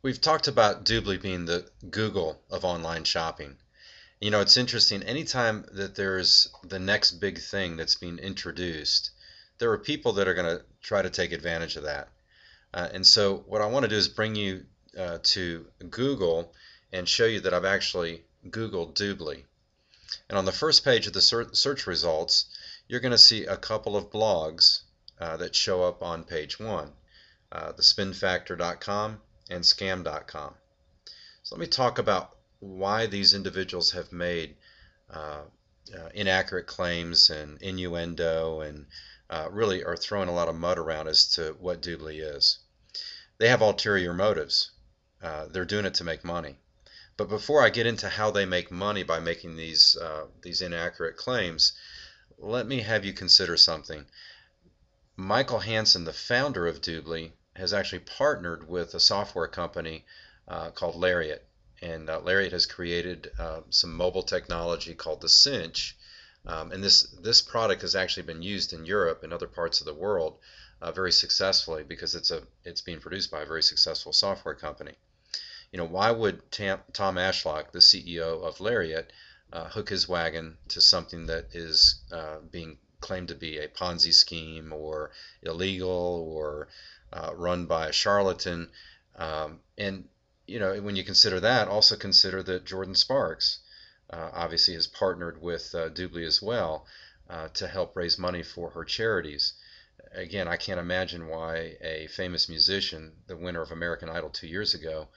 We've talked about Doobly being the Google of online shopping. It's interesting. Anytime that there's the next big thing that's being introduced, there are people that are going to try to take advantage of that. And so, what I want to do is bring you to Google and show you that I've actually Googled Doobly. And on the first page of the search results, you're going to see a couple of blogs that show up on page one, thespinfactor.com and scam.com. So let me talk about why these individuals have made uh, inaccurate claims and innuendo and really are throwing a lot of mud around as to what Doobly is. They have ulterior motives. They're doing it to make money. But before I get into how they make money by making these inaccurate claims, let me have you consider something. Michael Hansen, the founder of Doobly, has actually partnered with a software company called Lariat. And Lariat has created some mobile technology called the Cinch. And this product has actually been used in Europe and other parts of the world very successfully because it's being produced by a very successful software company. Why would Tom Ashlock, the CEO of Lariat, hook his wagon to something that is being claimed to be a Ponzi scheme or illegal or run by a charlatan? And when you consider that, also consider that Jordan Sparks obviously has partnered with Doobly as well to help raise money for her charities. Again, I can't imagine why a famous musician, the winner of American Idol 2 years ago,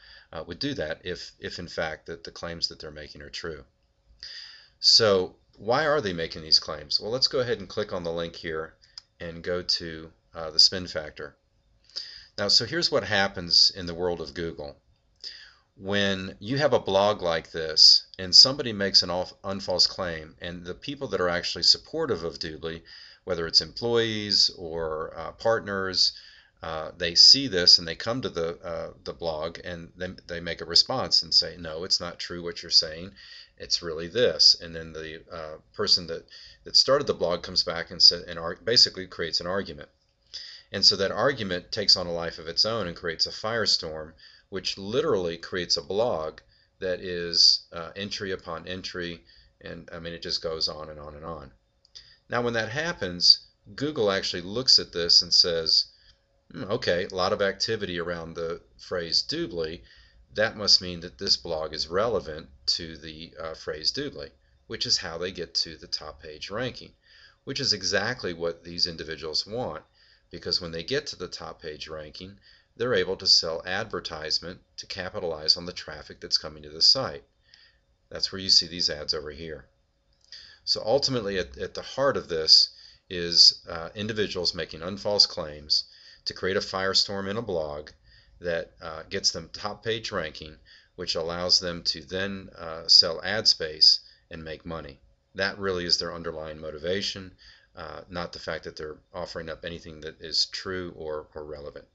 would do that if in fact that the claims that they're making are true. So why are they making these claims? Well, let's go ahead and click on the link here and go to the spin factor. Now, so here's what happens in the world of Google. When you have a blog like this and somebody makes an unfalse claim, and the people that are actually supportive of Doobly, whether it's employees or partners, they see this and they come to the blog and they make a response and say, no, it's not true what you're saying. It's really this. And then the person that started the blog comes back and basically creates an argument. And so that argument takes on a life of its own and creates a firestorm, which literally creates a blog that is entry upon entry, and I mean it just goes on and on and on. Now when that happens, Google actually looks at this and says, okay, a lot of activity around the phrase Doobly. That must mean that this blog is relevant to the phrase Doobly, which is how they get to the top page ranking, which is exactly what these individuals want, because when they get to the top page ranking, they're able to sell advertisement to capitalize on the traffic that's coming to the site. That's where you see these ads over here. So ultimately, at the heart of this is individuals making unfalse claims to create a firestorm in a blog that gets them top page ranking, which allows them to then sell ad space and make money. That really is their underlying motivation, not the fact that they're offering up anything that is true or relevant.